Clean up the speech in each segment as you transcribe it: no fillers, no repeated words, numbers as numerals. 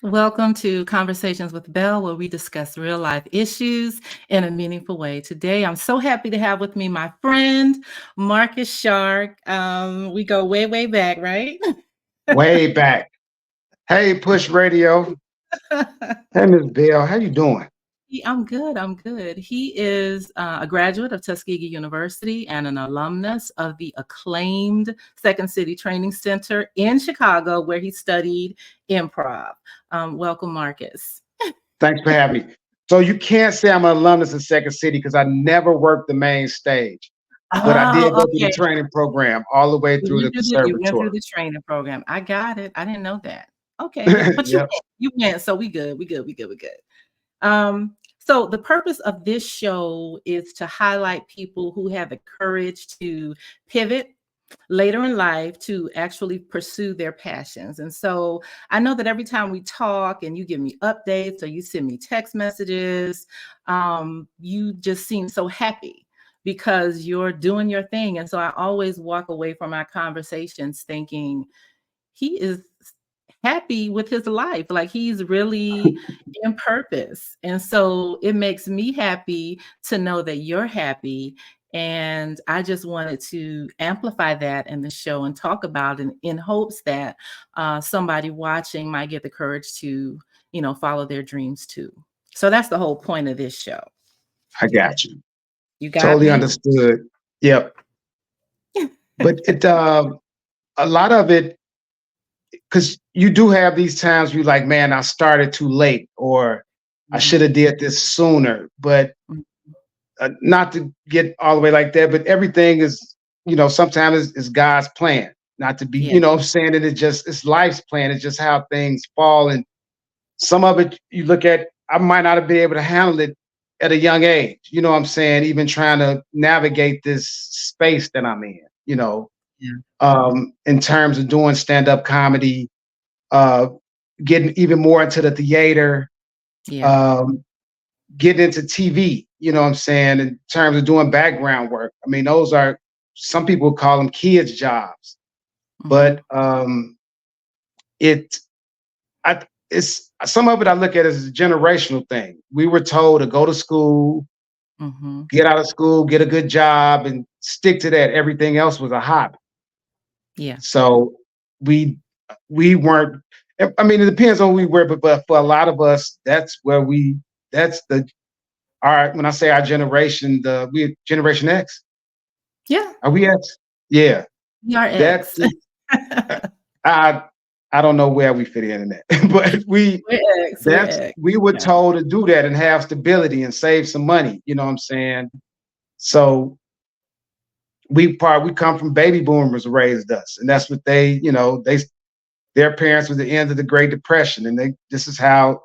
Welcome to Conversations with Belle, where we discuss real life issues in a meaningful way. Today, I'm so happy to have with me my friend, Marcus Shark. We go way, way back, right? Way back. Hey, Push Radio. Hey, Miss Belle. How you doing? I'm good. I'm good. He is a graduate of Tuskegee University and an alumnus of the acclaimed Second City Training Center in Chicago, where he studied improv. Welcome, Marcus. Thanks for having me. So you can't say I'm an alumnus of Second City because I never worked the main stage, but I did Oh, go through the okay. training program all the way through the You went through conservatory. the training program. I got it. I didn't know that. Okay, but you Yep. went. You went, so we good. We good. We good. We good. So the purpose of this show is to highlight people who have the courage to pivot later in life to actually pursue their passions. And so I know that every time we talk and you give me updates or you send me text messages, you just seem so happy because you're doing your thing. And so I always walk away from our conversations thinking, he is happy with his life. Like he's really in purpose. And so it makes me happy to know that you're happy. And I just wanted to amplify that in the show and talk about it in hopes that somebody watching might get the courage to, follow their dreams too. So that's the whole point of this show. I got you. You got Totally me? understood. Yep. But a lot of it, because you do have these times you like, man, I started too late, or I should have did this sooner. But Mhm. not to get all the way like that, but everything is, sometimes is God's plan. Not to be, Yeah. I'm saying that it's life's plan. It's just how things fall. And some of it you look at, I might not have been able to handle it at a young age. You know what I'm saying? Even trying to navigate this space that I'm in, Yeah. in terms of doing stand-up comedy, uh, getting even more into the theater, Yeah. um, getting into TV, you know what I'm saying, in terms of doing background work. I mean, those are, some people call them kids' jobs, Hmm. but it, it's some of it I look at as a generational thing. We were told to go to school, Hmm. get out of school, get a good job, and stick to that. Everything else was a hobby. Yeah. So we we weren't. I mean, it depends on who we were, but for a lot of us, that's where we. That's the our. When I say our generation, we Generation X. Yeah. Are we X? Yeah, We are that's ex. I. I don't know where we fit in that, but We're ex. We're that's ex. we were Yeah. told to do that and have stability and save some money. You know what I'm saying? So we come from baby boomers raised us, and that's what their parents were the end of the Great Depression, and this is how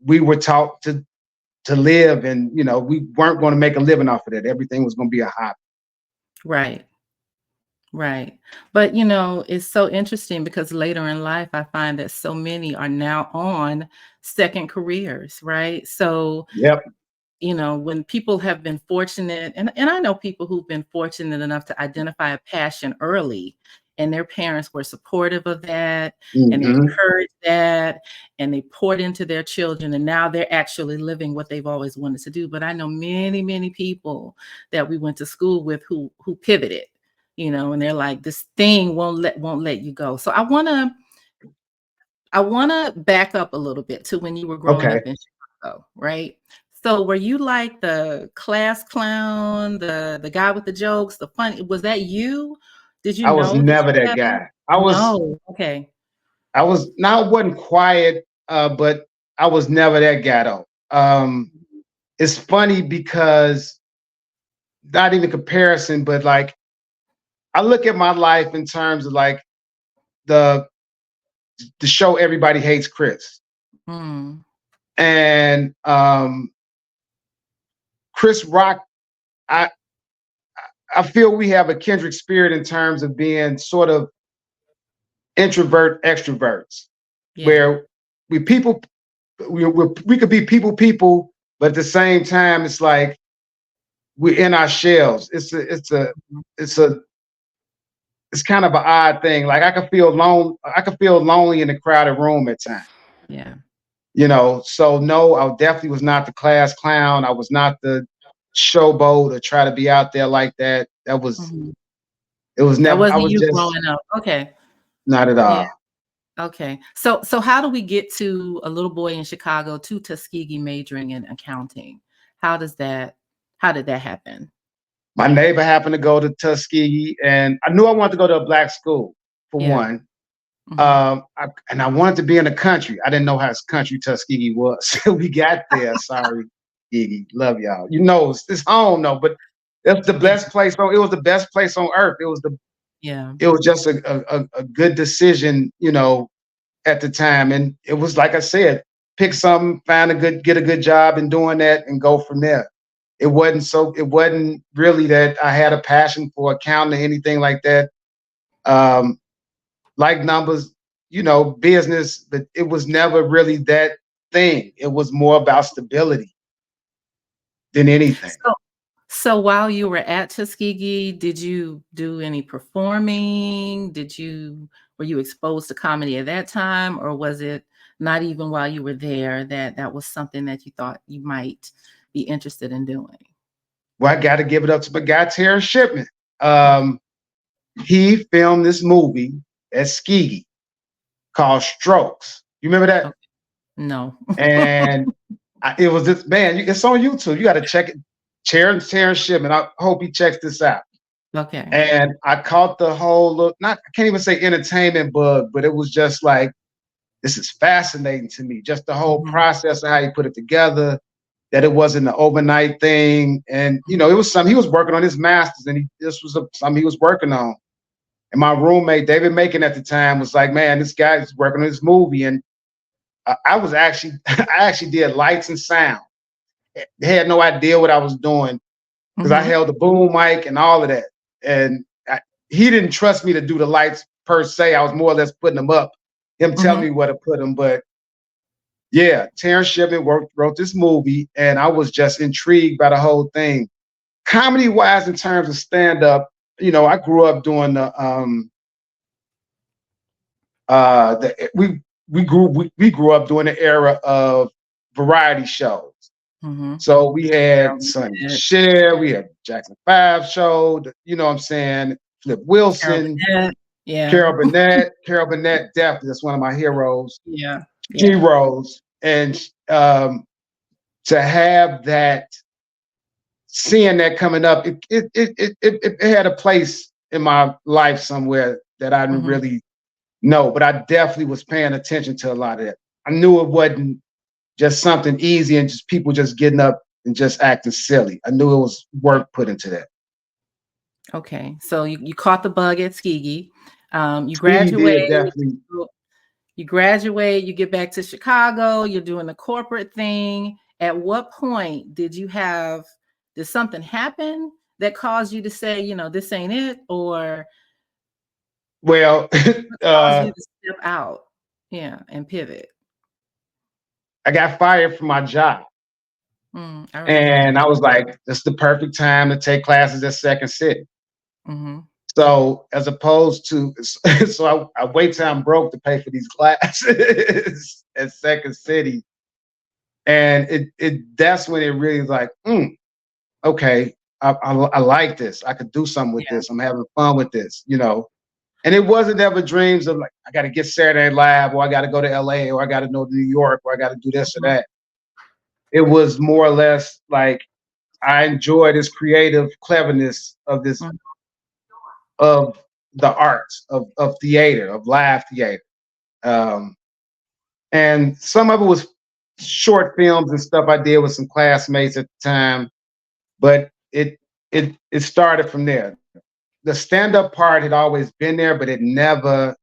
we were taught to live, and we weren't going to make a living off of that. Everything was going to be a hobby. Right. Right. But, it's so interesting because later in life, I find that so many are now on second careers, right? So, Yep. when people have been fortunate, and I know people who've been fortunate enough to identify a passion early, and their parents were supportive of that, and they Hmm. encouraged that, and they poured into their children, and now they're actually living what they've always wanted to do. But I know many, many people that we went to school with who pivoted, and they're like, this thing won't let you go. So I wanna back up a little bit to when you were growing Okay. up in Chicago, right? So were you like the class clown, the guy with the jokes, the funny, was that you? Did you I was know that never you that had one? guy. No. Okay. I was now I wasn't quiet, but I was never that guy though. It's funny because not even comparison, but like I look at my life in terms of like the the show Everybody Hates Chris. Mm. And Chris Rock, I I feel we have a kindred spirit in terms of being sort of introvert extroverts, Yeah. where we people we could be people, but at the same time, it's like we're in our shells. Mhm. It's a it's kind of an odd thing. Like I can feel lonely in a crowded room at times. Yeah. So no, I definitely was not the class clown. I was not the showboat or try to be out there like that. Mhm. It was That never, I wasn't was you just growing up. Okay. not at Yeah. all. Okay. So how do we get to a little boy in Chicago to Tuskegee majoring in accounting? How does that how did that happen? My neighbor happened to go to Tuskegee, and I knew I wanted to go to a black school for Yeah. one. Mhm. And I wanted to be in the country. I didn't know how country Tuskegee was. We got there. Sorry, Tuskegee. Love y'all. It's home though, but it's the Yeah. best place. It was the best place on earth. Yeah. It was just a good decision, at the time. And it was like I said, pick something, get a good job in doing that, and go from there. It wasn't really that I had a passion for accounting or anything like that. Um, like numbers, business, but it was never really that thing. It was more about stability than anything. So so while you were at Tuskegee, did you do any performing? Were you exposed to comedy at that time, or was it not even while you were there that that was something that you thought you might be interested in doing? Well, I got to give it up to my guy Terrence Shipman. Okay. Um, he filmed this movie at Skegee called Strokes. You remember that? Okay. No. And it was this man. It's on YouTube. You got to check it. Terrence Shipman. I hope he checks this out. Okay. And I caught the whole look. Not I can't even say entertainment bug, but it was just like this is fascinating to me. Just the whole Mhm, process of how he put it together. That it wasn't an overnight thing, and mhm, it was something he was working on his masters, and this was something he was working on. And my roommate David Macon at the time was like, "Man, this guy's working on this movie," and I was actually I actually did lights and sound. They had no idea what I was doing because I mhm, held the boom mic and all of that. And he didn't trust me to do the lights per se. I was more or less putting them up, him telling mhm. me where to put them. But yeah, Terrence Shipman wrote this movie, and I was just intrigued by the whole thing. Comedy wise, in terms of stand up, I grew up doing the we grew up during the era of variety shows. Mhm. So we Carol had Sonny Burnett, Cher, we had Jackson 5 show, you know what I'm saying? Flip Carol Wilson, Burnett. Yeah. Carol Burnett, definitely that's one of my heroes. Yeah. She Yeah. rose, and to have that, seeing that coming up, it had a place in my life somewhere that I didn't Mhm. really know, but I definitely was paying attention to a lot of it. I knew it wasn't just something easy and just people just getting up and just acting silly. I knew it was work put into that. Okay. So you caught the bug at Skegee. You He graduate, did definitely. you get back to Chicago, you're doing the corporate thing. At what point did something happen that caused you to say, this ain't it, or Well, what caused you to step out, yeah, and pivot? I got fired from my job, I remember that. and I was like, "This is the perfect time to take classes at Second City." Mhm. So as opposed to, so I wait till I'm broke to pay for these classes at Second City, and it that's when it really was like, okay, I like this. I could do something with Yeah. this. I'm having fun with this. And it wasn't ever dreams of like I got to get Saturday Night Live, or I got to go to LA, or I got to go to New York, or I got to do this or Mhm, that. It was more or less like I enjoy this creative cleverness mhm, of the arts of theater, of live theater. Um, and some of it was short films and stuff I did with some classmates at the time, but it started from there. The stand up part had always been there, but it never,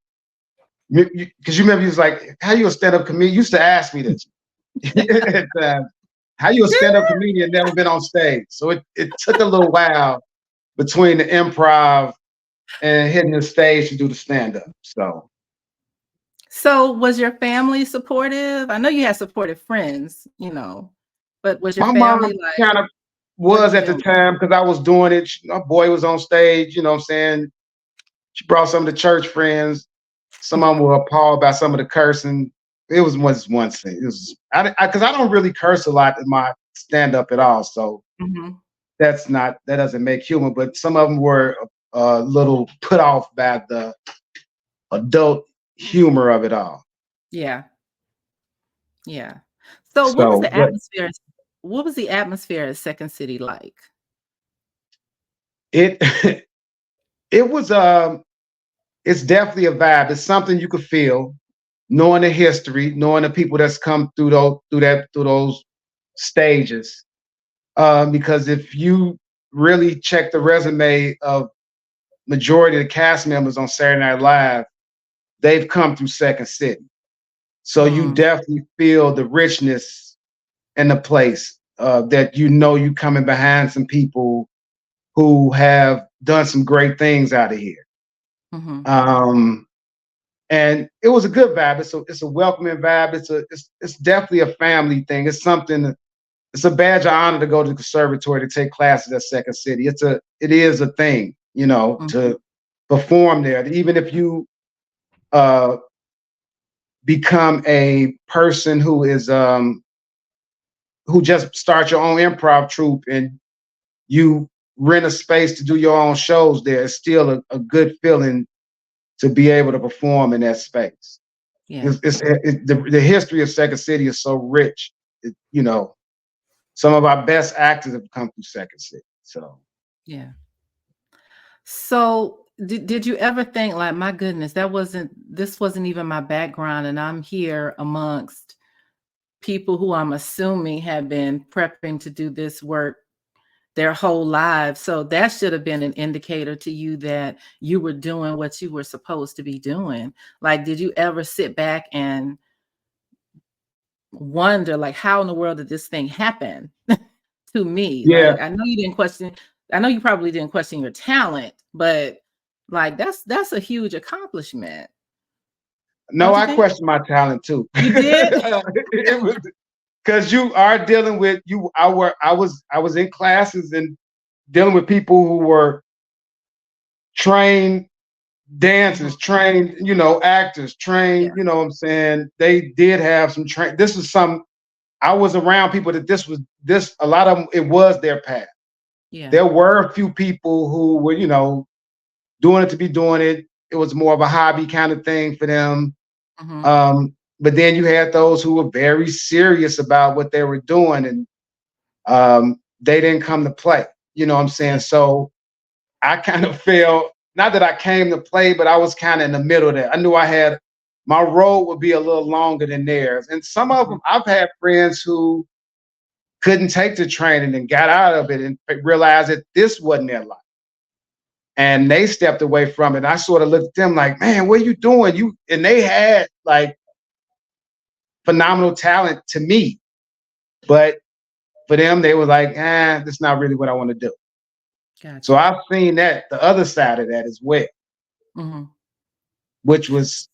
because you remember you was like, "How you a stand up comedian?" You used to ask me this. At how you a stand up comedian never been on stage? So it took a little while between the improv and hitting the stage to do the stand up. So So, was your family supportive? I know you had supportive friends, but was your my family mom like, kind of "What are was you at the doing?" time because I was doing it. My boy was on stage. You know what I'm saying? She brought some of the church friends. Some of them were appalled by some of the cursing. it was one scene. It was because I don't really curse a lot in my stand up at all, so Mhm. that doesn't make humor. But some of them were a little put off by the adult humor of it all. Yeah, yeah. So So, but what was the atmosphere at Second City like? it it was it's definitely a vibe. It's something you could feel, knowing the history, knowing the people that's come through those stages. Because if you really check the resume of majority of the cast members on Saturday Night Live, they've come through Second City. So you Mm, definitely feel the richness in the place, that you coming behind some people who have done some great things out of here. mhm, Um, and it was a good vibe. It's a welcoming vibe. It's definitely a family thing. It's a badge of honor to go to the conservatory to take classes at Second City. It is a thing, mhm. to perform there. Even if you uh, become a person who just start your own improv troupe and you rent a space to do your own shows there, it's still a good feeling to be able to perform in that space. Yeah, The history of Second City is so rich. Some of our best actors have come through Second City. So yeah. So, did you ever think like, "My goodness, this wasn't even my background, and I'm here amongst people who I'm assuming have been prepping to do this work their whole lives." So that should have been an indicator to you that you were doing what you were supposed to be doing. Like, did you ever sit back and wonder, like, how in the world did this thing happen to me? yeah, Like, I know you probably didn't question your talent, but like that's a huge accomplishment, no, don't you I think? question my talent too. You did? It was because you are dealing with you. I was in classes and dealing with people who were trained Mhm, dancers, trained, actors, yeah, trained, what I'm saying? They did have some train. This was some I was around people that this a lot of them, it was their path. yeah, There were a few people who were, doing it to be doing it. It was more of a hobby kind of thing for them. mhm, But then you had those who were very serious about what they were doing, and they didn't come to play. You know what I'm yeah, saying? So I kind of felt, not that I came to play, but I was kind of in the middle there. I knew my road would be a little longer than theirs. And some of mhm, them, I've had friends who couldn't take the training and got out of it and realized that this wasn't their life. And they stepped away from it. I sort of looked at them like, man, what are you doing? And they had like phenomenal talent to me. But for them, they were like, that's not really what I want to do. So gotcha. I've seen the other side of that as well, Mhm. which was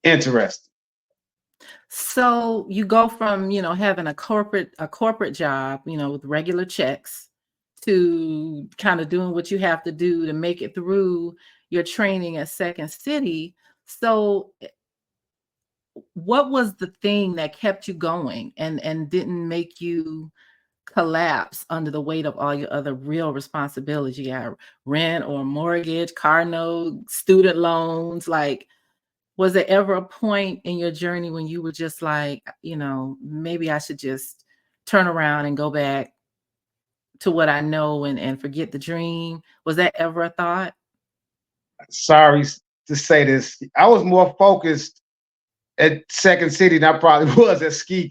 interesting. So you go from, having a corporate job, with regular checks to kind of doing what you have to do to make it through your training at Second City. So what was the thing that kept you going and didn't make you collapse under the weight of all your other real responsibilities? You got rent or mortgage, car note, student loans, like was there ever a point in your journey when you were just like, maybe I should just turn around and go back to what I know and forget the dream? Was that ever a thought? Sorry to say this. I was more focused at Second City than I probably was at Ski.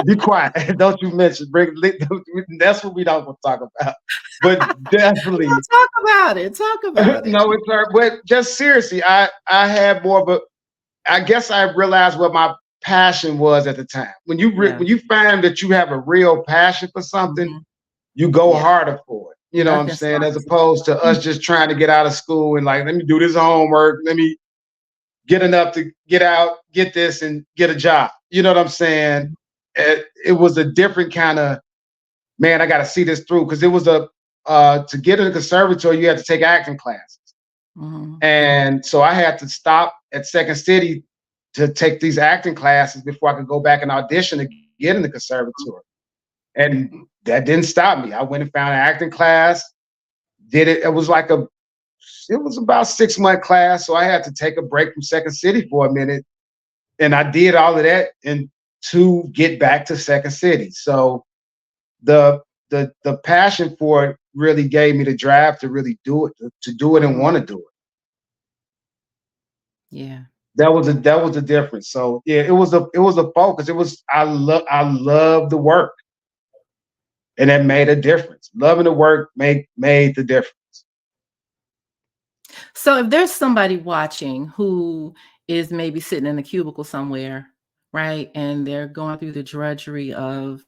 Be quiet. Don't you mention that's what we don't want to talk about. But No, definitely, talk about it. Talk about it. no, it's her. But just seriously, I had more of a. I guess I realized what my passion was at the time. Yeah. When you find that you have a real passion for something, Mhm. you go Yeah. harder for it. You know what I'm Nothing saying? As stops opposed to you. us just trying to get out of school and like, let me do this homework, let me get enough to get out, get this, and get a job. You know what I'm saying? Mhm. It was a different kind of, man, I got to see this through because it was to get in the conservatory, you had to take acting classes. Mhm. And so I had to stop at Second City to take these acting classes before I could go back and audition to get in the conservatory. And that didn't stop me. I went and found an acting class, did it. It was about 6 month class. So I had to take a break from Second City for a minute. And I did all of that and to get back to Second City. So the the passion for it really gave me the drive to really do it, to do it and Mhm. want to do it. Yeah. That was the difference. So yeah, it was a focus. I love the work, and that made a difference. Loving the work made the difference. So if there's somebody watching who is maybe sitting in a cubicle somewhere, right? And they're going through the drudgery of,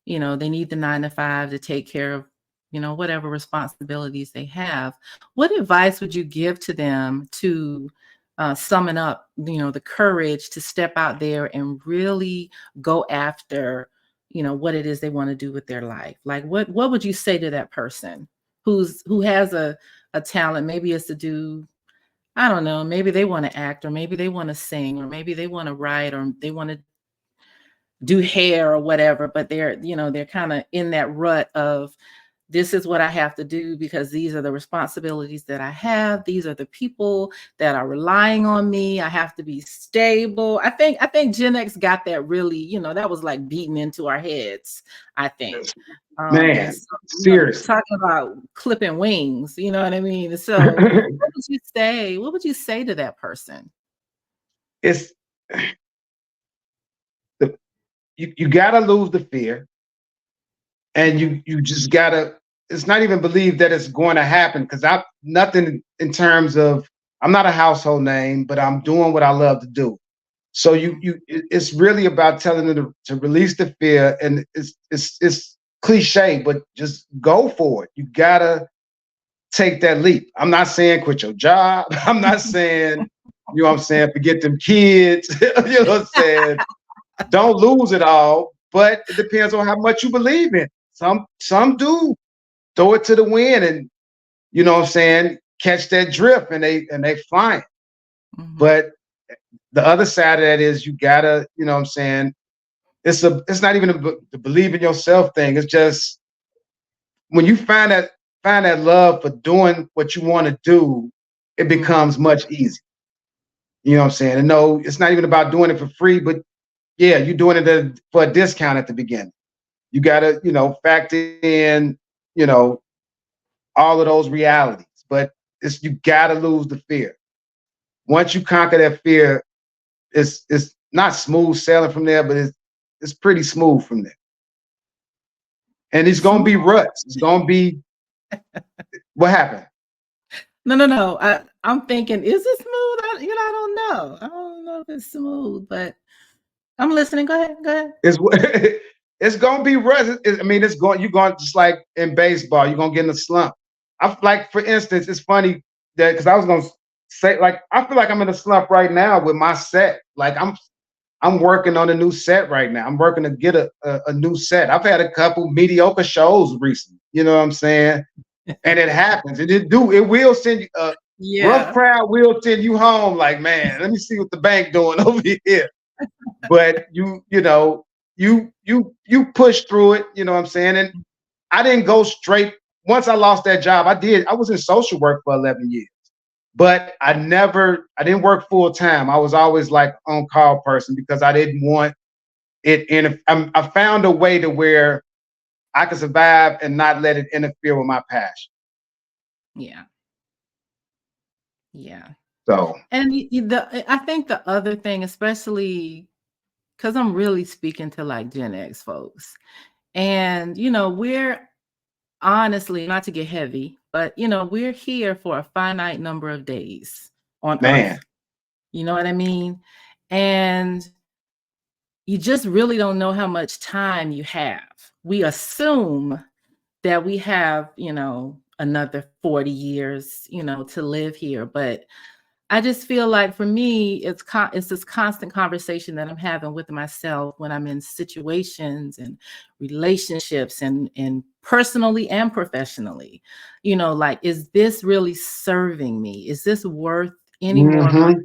they need the 9 to 5 to take care of, whatever responsibilities they have. What advice would you give to them to summon up, the courage to step out there and really go after, what it is they want to do with their life? Like what would you say to that person who has a talent? Maybe it's to do, I don't know, maybe they want to act, or maybe they want to sing, or maybe they want to write, or they want to do hair or whatever, but they're kind of in that rut of, this is what I have to do because these are the responsibilities that I have. These are the people that are relying on me. I have to be stable. I think Gen X got that really, that was like beaten into our heads, I think. And Man, so, seriously. talking about clipping wings, you know what I mean? So what would you say? What would you say to that person? it's the, you gotta lose the fear, and Yeah. you just gotta. It's not even believe that it's going to happen, because I nothing in terms of, I'm not a household name, but I'm doing what I love to do. So Mhm. it's really about telling them to release the fear, and it's cliche, but just go for it. You gotta take that leap. I'm not saying quit your job. I'm not saying, what I'm saying, forget them kids. What I'm saying? Don't lose it all, but it depends on how much you believe in. Some do throw it to the wind, and what I'm saying, catch that drift, and they flying. Mhm. But the other side of that is, you gotta, what I'm saying, it's not even the believe in yourself thing. It's just, when you find that love for doing what you want to do, it Mhm. becomes much easier. You know what I'm saying? And no, it's not even about doing it for free, but yeah, you're doing it for a discount at the beginning. You gotta, factor in, you know, all of those realities. But you gotta lose the fear. Once you conquer that fear, it's not smooth sailing from there, but it's pretty smooth from there. And it's gonna be Smooth. ruts. It's gonna be, what happened? No, no, no. I'm thinking, is it smooth? I don't know. I don't know if it's smooth, but I'm listening. Go ahead. Go ahead. It's it's gonna be ruts. I mean, it's going. You're going, just like in baseball. You're gonna get in a slump. Like, for instance, it's funny that, because I was gonna say, like, I feel like I'm in a slump right now with my set. Like, I'm working on a new set right now. I'm working to get a new set. I've had a couple mediocre shows recently. You know what I'm saying? And it happens. It will send you a rough Yeah. crowd, will send you home. Like, man, let me see what the bank doing over here. But you push through it. You know what I'm saying? And I didn't go straight. Once I lost that job, I was in social work for 11 years. But I didn't work full time. I was always like on call person, because I didn't want it in. I found a way to where I could survive and not let it interfere with my passion. Yeah. Yeah. So, And I think the other thing, especially because I'm really speaking to like Gen X folks, and we're honestly, not to get heavy, but we're here for a finite number of days on man, Earth. You know what I mean? And you just really don't know how much time you have. We assume that we have, another 40 years, to live here. But I just feel like for me, it's this constant conversation that I'm having with myself when I'm in situations and relationships and personally and professionally. Like, is this really serving me? Is this worth any more of my Hmm.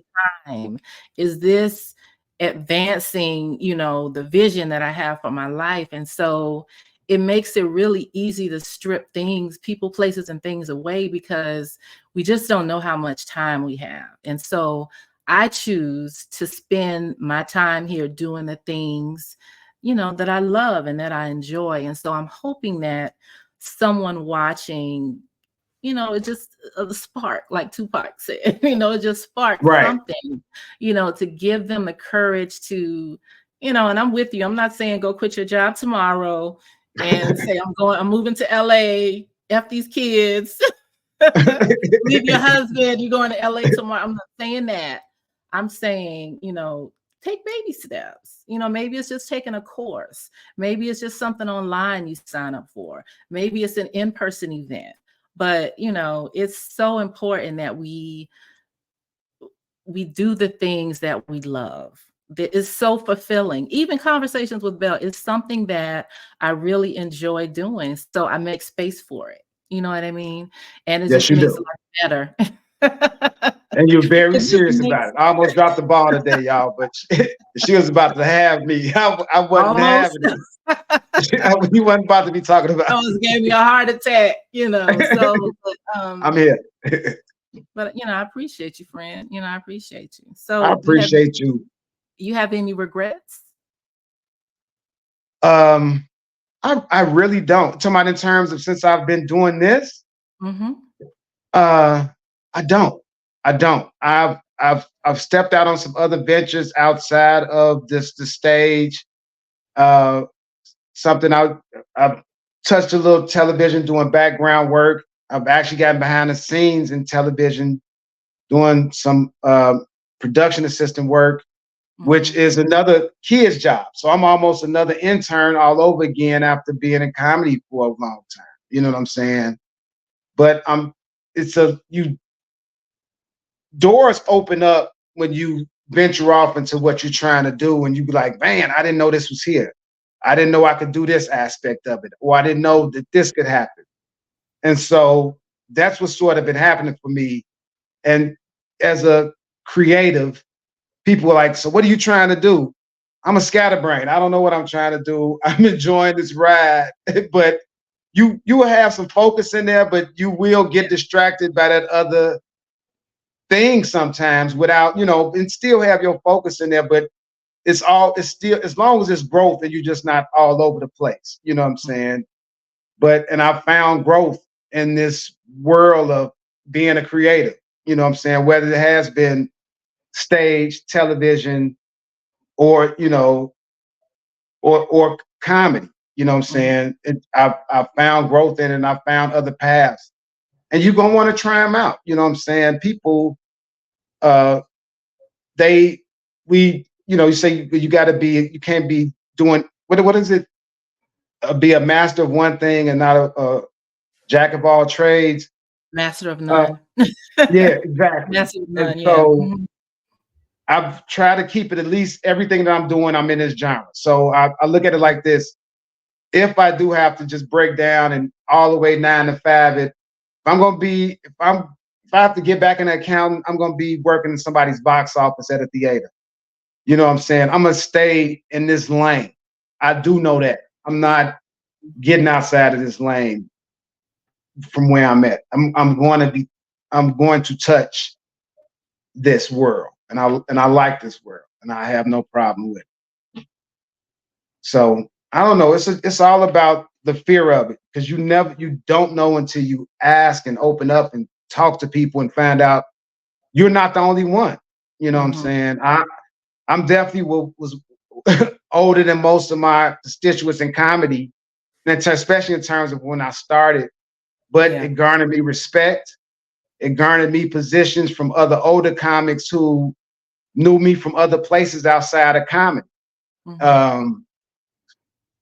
time? Is this advancing, the vision that I have for my life? And so it makes it really easy to strip things, people, places, and things away because we just don't know how much time we have. And so I choose to spend my time here doing the things, that I love and that I enjoy. And so I'm hoping that someone watching, it just a spark, like Tupac said, it just sparks Right. something, to give them the courage to, and I'm with you. I'm not saying go quit your job tomorrow and say, I'm moving to LA, F these kids, leave your husband, you're going to LA tomorrow. I'm not saying that. I'm saying, take baby steps. Maybe it's just taking a course. Maybe it's just something online you sign up for. Maybe it's an in-person event. But, it's so important that we do the things that we love. That is so fulfilling. Even conversations with Belle is something that I really enjoy doing. So I make space for it. You know what I mean? And it Yes, just you makes do. life better. And you're very It just serious about makes it. I almost dropped the ball today, y'all, but she was about to have me. I wasn't almost having it. You wasn't about to be talking about almost gave me a heart attack, it. so I'm here. but I appreciate you, friend. I appreciate you. I So appreciate you. you have any regrets? Um, I really don't. Talking about in terms of since I've been doing this, Mm-hmm. uh, I don't. I don't. I've stepped out on some other ventures outside of the stage. Uh, something I've touched a little television doing background work. I've actually gotten behind the scenes in television doing some production assistant work, which Mm-hmm. is another kid's job. So I'm almost another intern all over again after being in comedy for a long time. You know what I'm saying? But it's a you doors open up when you venture off into what you're trying to do and you be like, man, I didn't know this was here. I didn't know I could do this aspect of it, or I didn't know that this could happen. And so that's what's sort of been happening for me. And as a creative, people are like, so what are you trying to do? I'm a scatterbrain. I don't know what I'm trying to do. I'm enjoying this ride, but you will have some focus in there, but you will get distracted by that other thing sometimes without, and still have your focus in there, but it's still as long as it's growth and you're just not all over the place. You know what I'm saying? And I found growth in this world of being a creative. You know what I'm saying? Whether it has been stage, television, or or comedy. You know what I'm Mm-hmm. saying? I found growth in it, and I found other paths. And you're gonna want to try them out. You know what I'm saying? People, uh, they, we, you say you got to be, you can't be doing what is it? Be a master of one thing and not a jack of all trades. Master of Uh, none. yeah, exactly. Master of And none, yeah. so Mhm. I've tried to keep it at least everything that I'm doing, I'm in this genre. So I look at it like this. If I do have to just break down and all the way 9 to 5, if I have to get back in accounting, I'm gonna be working in somebody's box office at a theater. You know what I'm saying? I'm gonna stay in this lane. I do know that. I'm not getting outside of this lane from where I'm at. I'm going to touch this world. And I like this world and I have no problem with it. So I don't know. It's all about the fear of it because you don't know until you ask and open up and talk to people and find out you're not the only one. You know what I'm Mhm. saying? I'm definitely was older than most of my constituents in comedy, and especially in terms of when I started. But Yeah. it garnered me respect. It garnered me positions from other older comics who knew me from other places outside of comedy. Mhm. Um,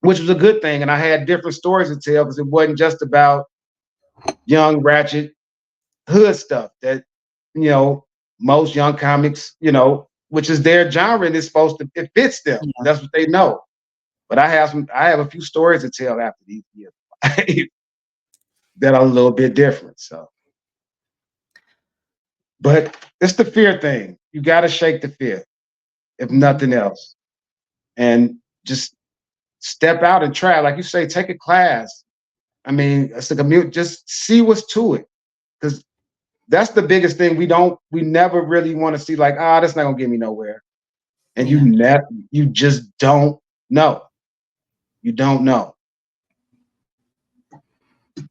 which was a good thing. And I had different stories to tell because it wasn't just about young, ratchet hood stuff that, you know, most young comics, which is their genre, and it's supposed to it fits them. Yeah. That's what they know. But I have a few stories to tell after these years that are a little bit different. So, but it's the fear thing. You got to shake the fear, if Mhm. nothing else, and just step out and try. Like you say, take a class. I mean, it's a commute. Just see what's to it, because that's the biggest thing. We never really want to see like, that's not gonna get me nowhere. And Yeah. you just don't know. You don't know.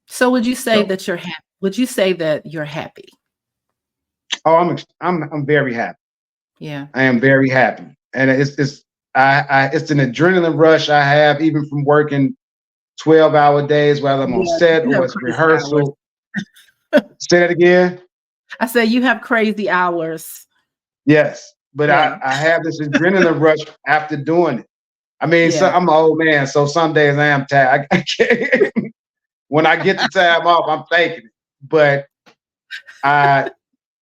So would you say So, that you're happy? Would you say that you're happy? I'm very happy. Yeah. I am very happy, and it's an adrenaline rush I have even from working 12-hour days, whether I'm on Yeah, set you or have it's crazy hours. rehearsal. Say that again. I said you have crazy hours. Yes, but Yeah. I have this adrenaline rush after doing it. I mean, so Yeah. I'm an old man, so some days I am tired. I can't, when I get the time off, I'm thanking it. But I,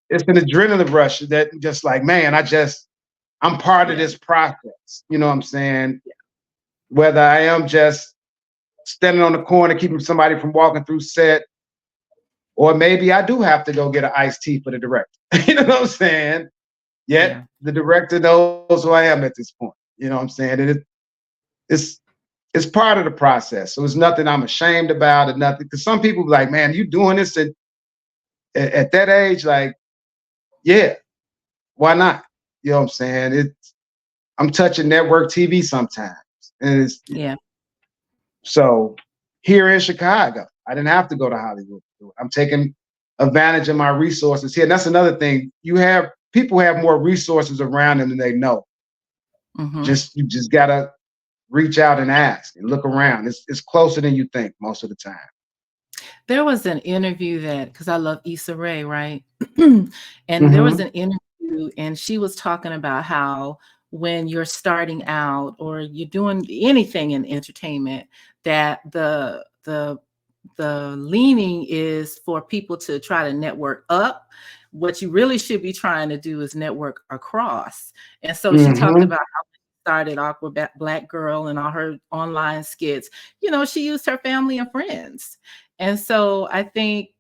it's an adrenaline rush that just like, man, I'm part of Yeah. this process. You know what I'm saying? Whether I am just standing on the corner, keeping somebody from walking through set, or maybe I do have to go get an iced tea for the director. You know what I'm saying? Yet Yeah. the director knows who I am at this point. You know what I'm saying? And it's it's part of the process. So it's nothing I'm ashamed about or nothing. Because some people be like, man, you doing this at that age? Like, yeah, why not? You know what I'm saying? I'm touching network TV sometimes. And Yeah. so here in Chicago, I didn't have to go to Hollywood to do it. I'm taking advantage of my resources here. And that's another thing. People have more resources around them than they know. Hmm. You just gotta reach out and ask and look around. It's closer than you think most of the time. There was an interview that because I love Issa Rae, right? And there was Hmm. an interview, and she was talking about how when you're starting out or you're doing anything in entertainment, that the leaning is for people to try to network up. What you really should be trying to do is network across. And so she talked Hmm. about how she started Awkward Black Girl and all her online skits. She used her family and friends. And so I think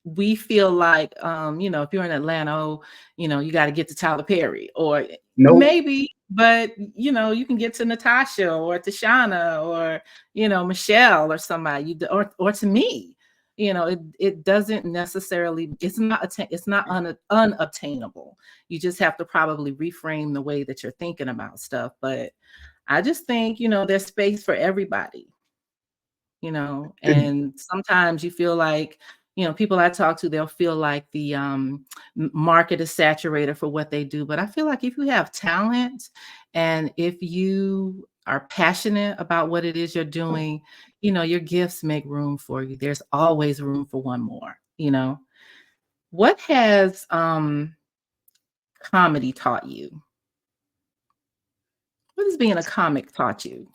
we feel like, if you're in Atlanta, oh, you got to get to Tyler Perry, or Nope. maybe, but you can get to Natasha or Tashana or Michelle or somebody, or to me. It doesn't necessarily. It's not unobtainable. You just have to probably reframe the way that you're thinking about stuff. But I just think there's space for everybody. It- And sometimes you feel like, people I talk to, they'll feel like the market is saturated for what they do. But I feel like if you have talent and if you are passionate about what it is you're doing, your gifts make room for you. There's always room for one more. What has comedy taught you? What has being a comic taught you?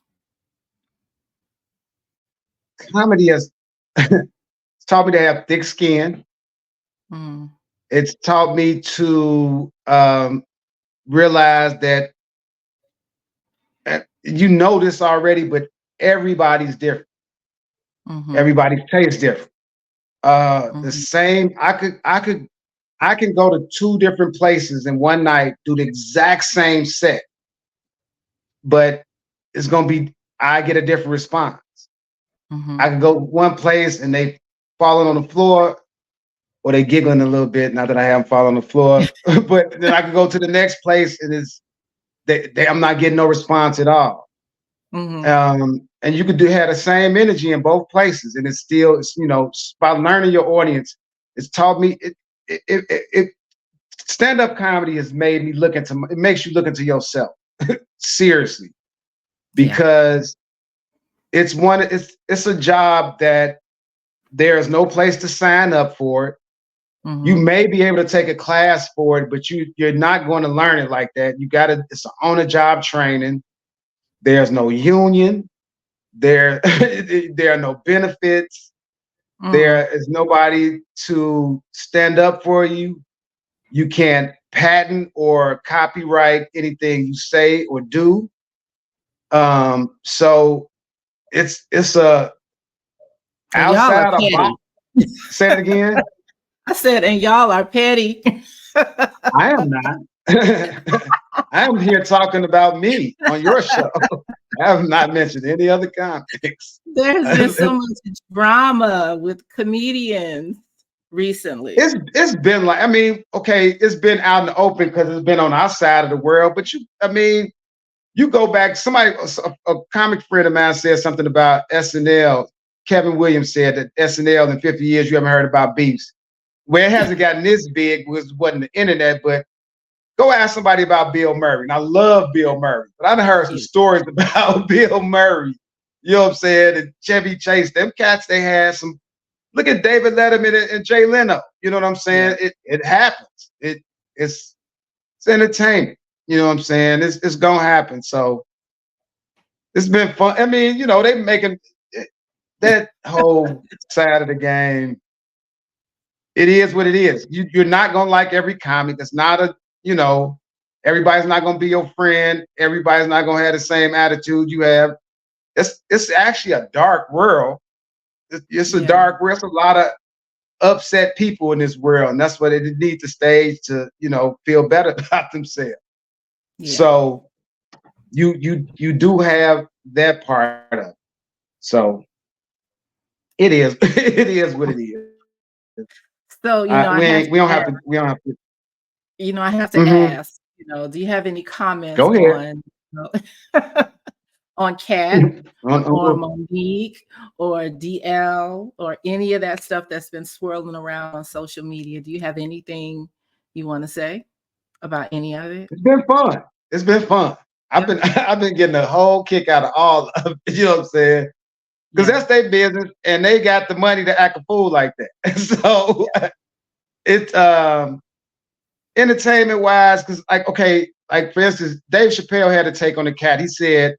Comedy has taught me to have thick skin. Mm, It's taught me to realize that you know this already, but everybody's different. mhm, Everybody's taste different. The mhm, same. I can go to two different places in one night, do the exact same set, but it's gonna be I get a different response. I mhm, can go one place and they falling on the floor or they giggling a little bit. Not that I haven't fallen on the floor, but then I can go to the next place and I'm not getting no response at all. mhm. And you could have the same energy in both places, and by learning your audience, it's taught me it stand up comedy has made me look into it makes you look into yourself seriously Yeah. because it's a job that there is no place to sign up for it. You Mhm. may be able to take a class for it, but you're not going to learn it like that. It's on a job training. There's no union. There there are no benefits. Mm. There is nobody to stand up for you. You can't patent or copyright anything you say or do. So it's a And y'all are outside of box. petty. Say it again. I said, and y'all are petty. I am not. I am here talking about me on your show. I have not mentioned any other comics. There's been so much drama with comedians recently. It's been like, I mean, okay, it's been out in the open because it's been on our side of the world. But I mean, you go back. Somebody, a comic friend of mine said something about SNL. Kevin Williams said that SNL in 50 years you haven't heard about beefs. Where it hasn't gotten this big wasn't the internet, but go ask somebody about Bill Murray. And I love Bill Murray, but I done heard some Yeah. stories about Bill Murray. You know what I'm saying? And Chevy Chase, them cats, they had some. Look at David Letterman and Jay Leno. You know what I'm saying? Yeah. It happens. It's entertainment. You know what I'm saying? It's gonna happen. So it's been fun. I mean, you know, they making that whole side of the game. It is what it is. You're not gonna like every comic. It's not a, you know, everybody's not gonna be your friend. Everybody's not gonna have the same attitude you have. It's actually a dark world. It's a Yeah. dark world. It's a lot of upset people in this world, and that's what they need the stage to, you know, feel better about themselves. Yeah. So you do have that part of it. So it is it is what it is. So, We don't have to I have to Mhm. ask, do you have any comments Go ahead. on, on Kat or On Monique or DL or any of that stuff that's been swirling around on social media? Do you have anything you want to say about any of it? It's been fun. It's been fun. I've Yeah. been I've been getting a whole kick out of all of it, you know what I'm saying? Because Yeah. that's their business and they got the money to act a fool like that. So it entertainment wise, because like okay, like for instance, Dave Chappelle had a take on the cat. He said,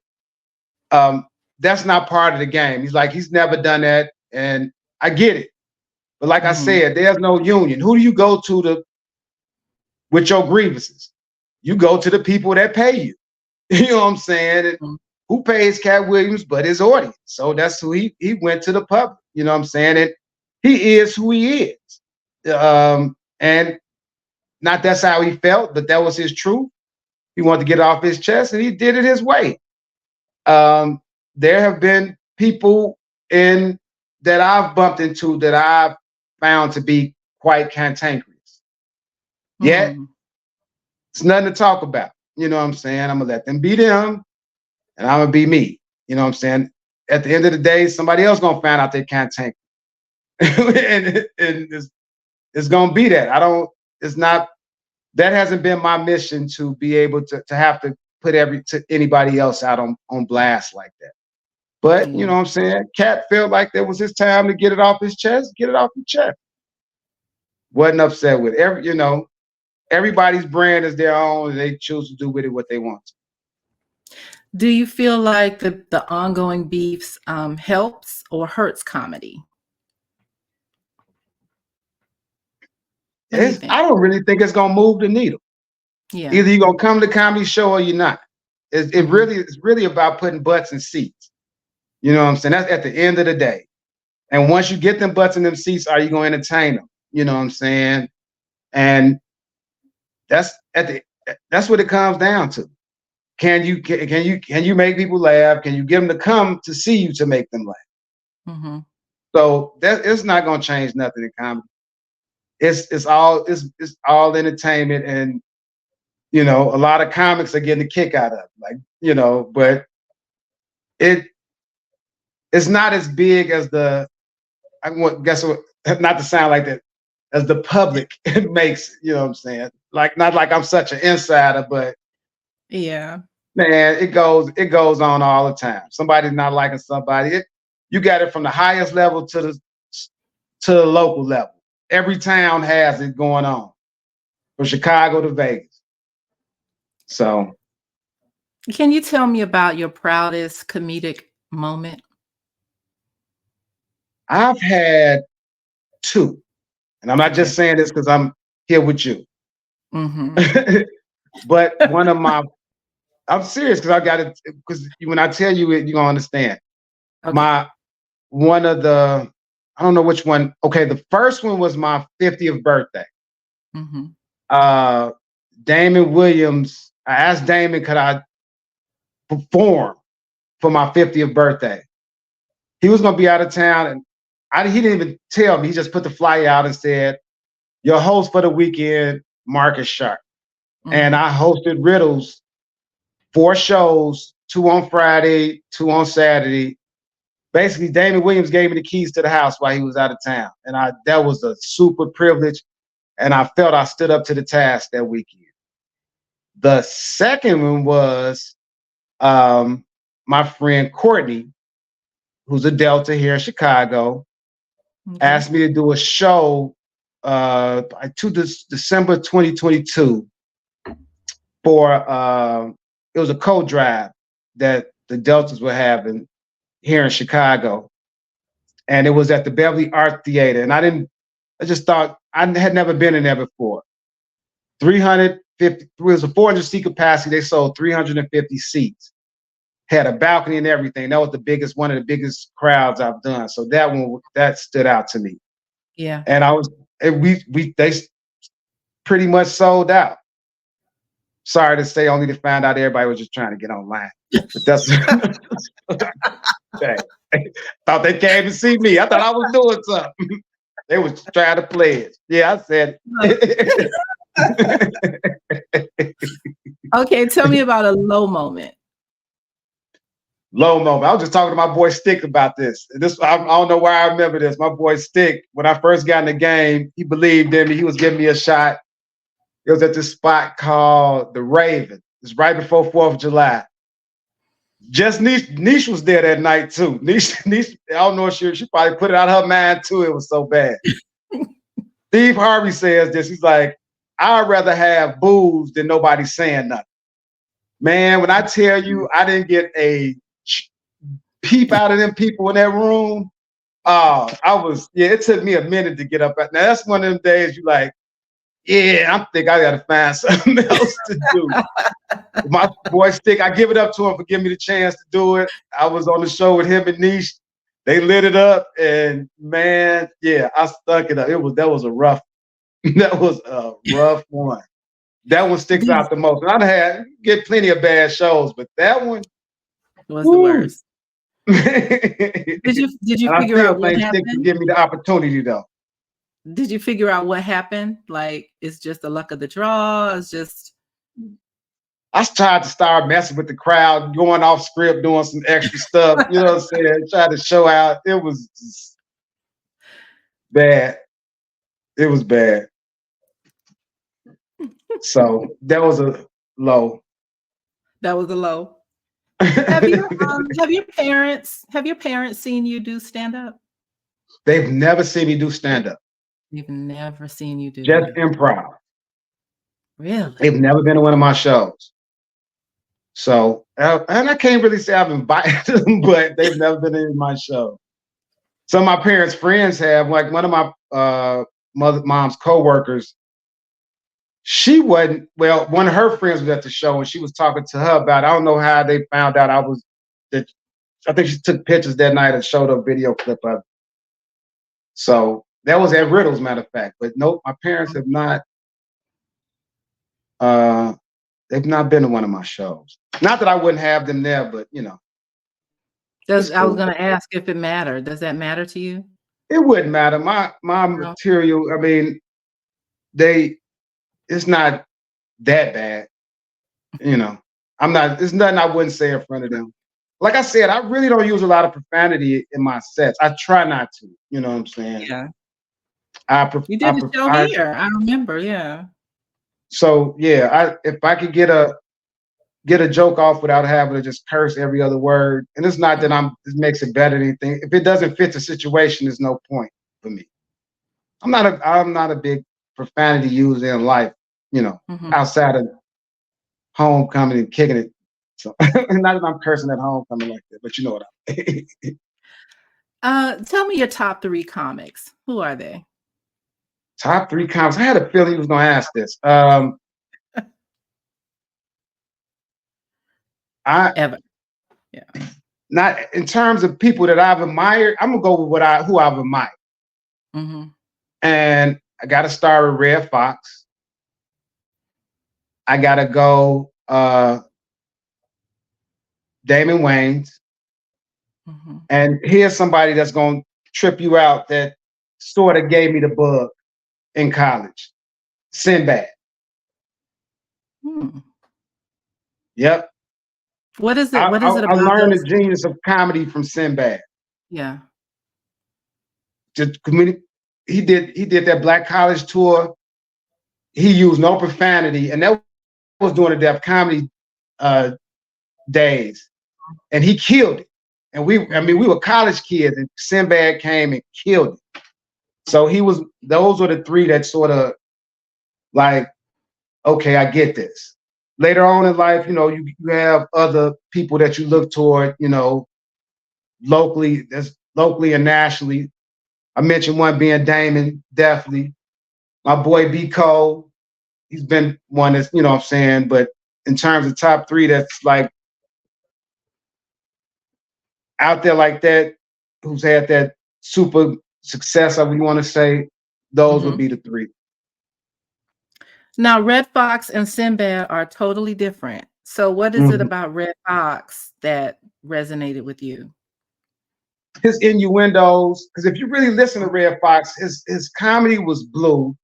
that's not part of the game. He's like, he's never done that. And I get it. But like I Mhm. said, there's no union. Who do you go to with your grievances? You go to the people that pay you. You know what I'm saying? And Mhm. who pays Cat Williams but his audience? So that's who he went to the public. You know what I'm saying? And he is who he is. And not that's how he felt, but that was his truth. He wanted to get it off his chest, and he did it his way. Um, there have been people in that I've bumped into that I've found to be quite cantankerous. Yet Mhm. it's nothing to talk about. You know what I'm saying? I'm gonna let them be them, and I'm gonna be me. You know what I'm saying? At the end of the day, somebody else gonna find out they cantankerous, and it's gonna be that. I don't. It's not. That hasn't been my mission to be able to have to put anybody else out on blast like that. But you Yeah. know what I'm saying? Cat felt like that was his time to get it off his chest, get it off his chest. Wasn't upset with everybody's brand is their own and they choose to do with it what they want to. Do you feel like the ongoing beefs helps or hurts comedy? What do you I think? don't really think it's gonna move the needle. Yeah. Either you're gonna come to the comedy show or you're not. Mhm. It's really about putting butts in seats. You know what I'm saying? That's at the end of the day. And once you get them butts in them seats, are you gonna entertain them? You know what I'm saying? And that's at the that's what it comes down to. Can you make people laugh? Can you get them to come to see you to make them laugh? Mhm. So that it's not gonna change nothing in comedy. It's all entertainment, and a lot of comics are getting a kick out of it, like but it it's not as big as guess what, not to sound like that, as the public makes. You know what I'm saying? Like not like I'm such an insider, but Yeah. man, it goes on all the time. Somebody's not liking somebody. You got it from the highest level to the local level. Every town has it going on, from Chicago to Vegas. So Can you tell me about your proudest comedic moment? I've had two, and I'm not Okay. just saying this because I'm here with you. Mm-hmm. But one of my, I'm serious because I got it. Because when I tell you it, you're gonna understand. Okay. My one of the, I don't know which one. Okay, the first one was my 50th birthday. Mm-hmm. Uh, Damon Williams. I asked Damon, could I perform for my 50th birthday? He was gonna be out of town, and he didn't even tell me. He just put the flyer out and said, "Your host for the weekend, Marcus Sharp." And Mm-hmm. I hosted Riddles 4 shows, 2 on Friday, 2 on Saturday. Basically, Damon Williams gave me the keys to the house while he was out of town, and that was a super privilege, and I felt I stood up to the task that weekend. The second one was my friend Courtney, who's a Delta here in Chicago, Okay. asked me to do a show to December 2022 for it was a coat drive that the Deltas were having here in Chicago, and it was at the Beverly Art Theater. And I just thought I had never been in there before. 350, it was a 400 seat capacity. They sold 350 seats. Had a balcony and everything. That was one of the biggest crowds I've done. So that stood out to me. Yeah. And they pretty much sold out. Sorry to say, only to find out everybody was just trying to get online. But that's okay. Thought they came to see me. I thought I was doing something. They was trying to play it. Yeah, I said it. Okay, tell me about a low moment. Low moment. I was just talking to my boy Stick about this. I don't know why I remember this. My boy Stick, when I first got in the game, he believed in me. He was giving me a shot. It was at this spot called the Raven. It's right before 4th of July. Just Niche was there that night too. Niche, I don't know if she probably put it out of her mind too. It was so bad. Steve Harvey says this. He's like, I'd rather have booze than nobody saying nothing. Man, when I tell you I didn't get a peep out of them people in that room, it took me a minute to get up. Now that's one of them days you like, yeah, I think I got to find something else to do. My boy Stick, I give it up to him for giving me the chance to do it. I was on the show with him and Niche. They lit it up, and man, yeah, I stuck it up. That was a rough one. That one sticks out the most. And I get plenty of bad shows, but that one Was the worst. Did you figure out what happened? Stick to give me the opportunity though. Did you figure out what happened? Like, it's just the luck of the draw. It's just. I tried to start messing with the crowd, going off script, doing some extra stuff. You know what I'm saying? Tried to show out. It was bad. It was bad. So that was a low. That was a low. Have your parents seen you do stand up? They've never seen me do stand up. They've never seen you do just improv. Really? They've never been to one of my shows. So, and I can't really say I've invited them, but they've never been in my show. Some of my parents' friends have. Like one of my mom's coworkers, she wasn't, well, one of her friends was at the show and she was talking to her about, I don't know how they found out I think she took pictures that night and showed a video clip of it. So that was at Riddles, matter of fact. But nope, my parents have not, they've not been to one of my shows. Not that I wouldn't have them there, but you know. I was going to ask if it mattered. Does that matter to you? It wouldn't matter. My material, I mean, it's not that bad. You know, there's nothing I wouldn't say in front of them. Like I said, I really don't use a lot of profanity in my sets. I try not to, you know what I'm saying? Yeah. You did a show here, I remember, yeah. So yeah, if I could get a joke off without having to just curse every other word, and it's not that this makes it better than anything. If it doesn't fit the situation, there's no point for me. I'm not a big profanity user in life, you know, outside of homecoming and kicking it. So not that I'm cursing at homecoming like that, but you know what I mean. Tell me your top 3 comics. Who are they? Top 3 comics. I had a feeling he was gonna ask this. I ever. Yeah. not in terms of people that I've admired. I'm gonna go with who I've admired, Mm-hmm. and I got to start with Red Fox. I gotta go Damon Wayans, Mm-hmm. and here's somebody that's gonna trip you out that sort of gave me the bug in college. Sinbad. Hmm. Yep. What is it? I, What I, is it I about learned the those? genius of comedy from Sinbad. Yeah. Just when he did that Black College tour, he used no profanity, and that was during the Def Comedy uh, days, and he killed it. And Mm-hmm. we were college kids, and Sinbad came and killed it. So he was. Those were the three that sort of like, okay, I get this. Later on in life, you have other people that you look toward, locally and nationally. I mentioned one being Damon, definitely. My boy B. Cole, he's been one that's, what I'm saying, but in terms of top three that's like out there like that, who's had that super success, I would want to say, those would Mm-hmm. be the three. Now, Red Fox and Sinbad are totally different. So, what is it Mhm. about Red Fox that resonated with you? His innuendos, because if you really listen to Red Fox, his comedy was blue.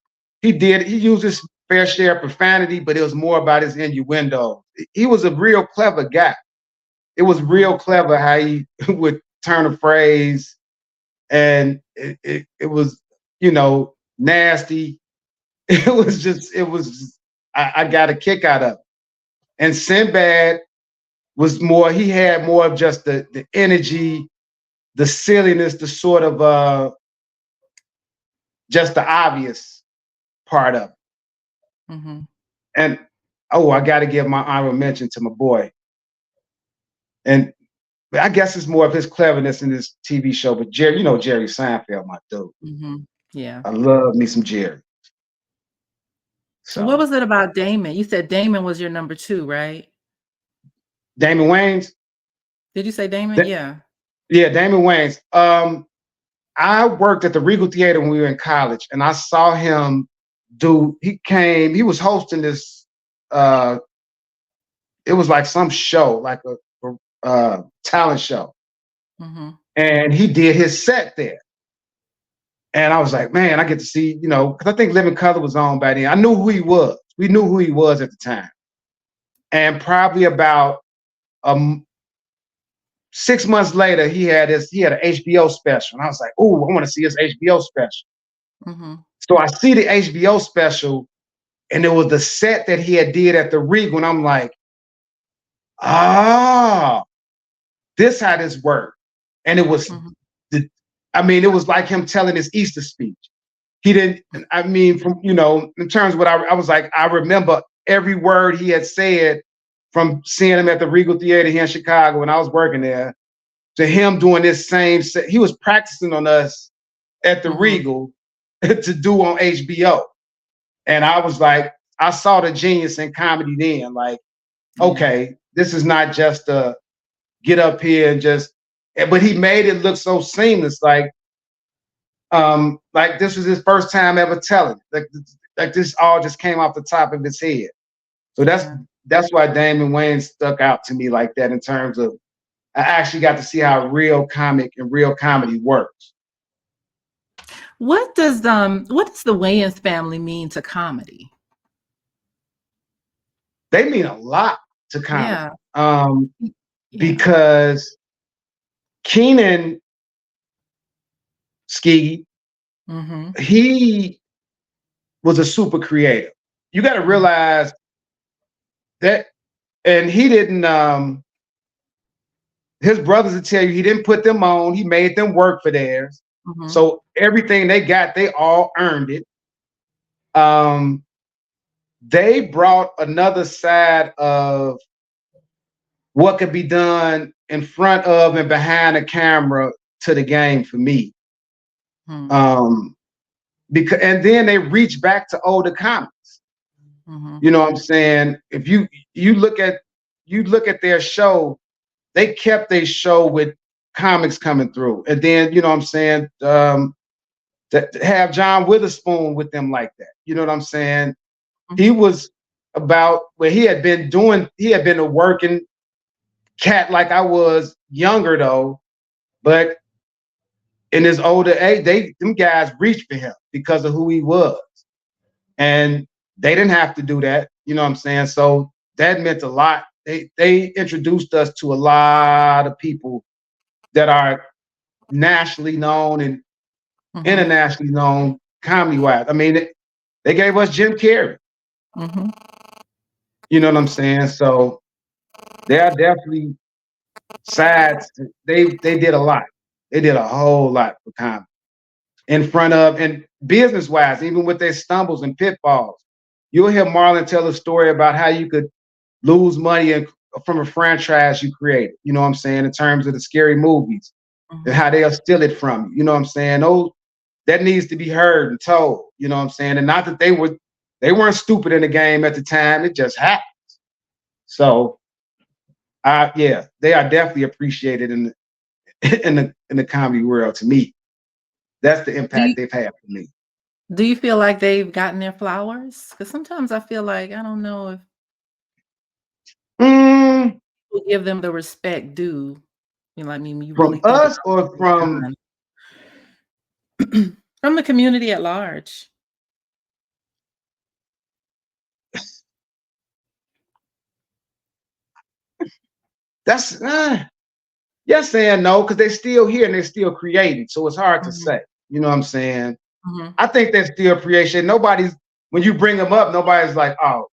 He used his fair share of profanity, but it was more about his innuendo. He was a real clever guy. It was Mm-hmm. real clever how he would turn a phrase, and it was, nasty. I got a kick out of it. And Sinbad he had more of just the energy, the silliness, the sort of just the obvious part of it. Mm-hmm. And oh, I got to give my honorable mention to my boy. And I guess it's more of his cleverness in this TV show. But Jerry, Jerry Seinfeld, my dude. Mm-hmm. Yeah. I love me some Jerry. What So was it about Damon? You said Damon was your number two, right? Damon Wayans, Did you say Damon? Da- Yeah. yeah, Damon Wayans. I worked at the Regal Theater when we were in college, and I saw him do. He was hosting this. Uh, it was like some show, like a talent show, Mm-hmm. and he did his set there. And I was like, man, I get to see, because I think Living Color was on by then. I knew who he was. We knew who he was at the time. And probably about 6 months later, he had an HBO special. And I was like, oh, I want to see his HBO special. Mm-hmm. So I see the HBO special, and it was the set that he had did at the Regal. And I'm like, ah, this how this worked. And it was Mm-hmm. it was like him telling his Easter speech. He didn't, in terms of what I was like, I remember every word he had said from seeing him at the Regal Theater here in Chicago when I was working there to him doing this same set. He was practicing on us at the Mm-hmm. Regal to do on HBO. And I was like, I saw the genius in comedy then. Like, Yeah. okay, this is not just a get up here and just, but he made it look so seamless. Like this was his first time ever telling. Like this all just came off the top of his head. So Yeah. that's why Damon Wayans stuck out to me like that in terms of I actually got to see how real comic and real comedy works. What does the Wayans family mean to comedy? They mean a lot to comedy. Yeah. Yeah. Because Keenan Ski, Mm-hmm. he was a super creative. You got to realize that, and he didn't. His brothers will tell you he didn't put them on. He made them work for theirs. Mm-hmm. So everything they got, they all earned it. Um, they brought another side of what could be done in front of and behind the camera to the game for me. Mm-hmm. Because and then they reach back to older comics. Mm-hmm. You know what I'm saying? If you look at you look at their show, they kept their show with comics coming through. And then, you know what I'm saying, to have John Witherspoon with them like that. You know what I'm saying? He was about where he had been a working cat like I was younger though, but in his older age, them guys reached for him because of who he was. And they didn't have to do that. You know what I'm saying? So that meant a lot. They introduced us to a lot of people that are nationally known and internationally known comedy wise. I mean, they gave us Jim Carrey. You know what I'm saying? So they are definitely sides. They did a lot. They did a whole lot for comedy in front of and business wise, even with their stumbles and pitfalls. You'll hear Marlon tell a story about how you could lose money from a franchise you created. You know what I'm saying? In terms of the scary movies and how they'll steal it from you. You know what I'm saying? That needs to be heard and told. You know what I'm saying? And not that they weren't stupid in the game at the time. It just happened. So, yeah, they are definitely appreciated in the comedy world. To me, that's the impact they've had for me. Do you feel like they've gotten their flowers? Because sometimes I feel like I don't know if we give them the respect due. You know, I mean, you really From think us about or from from the community at large. that's yes and no, because they're still here and they're still creating. So it's hard to say. You know what I'm saying? I think they still appreciate. Nobody's when you bring them up, nobody's like, oh,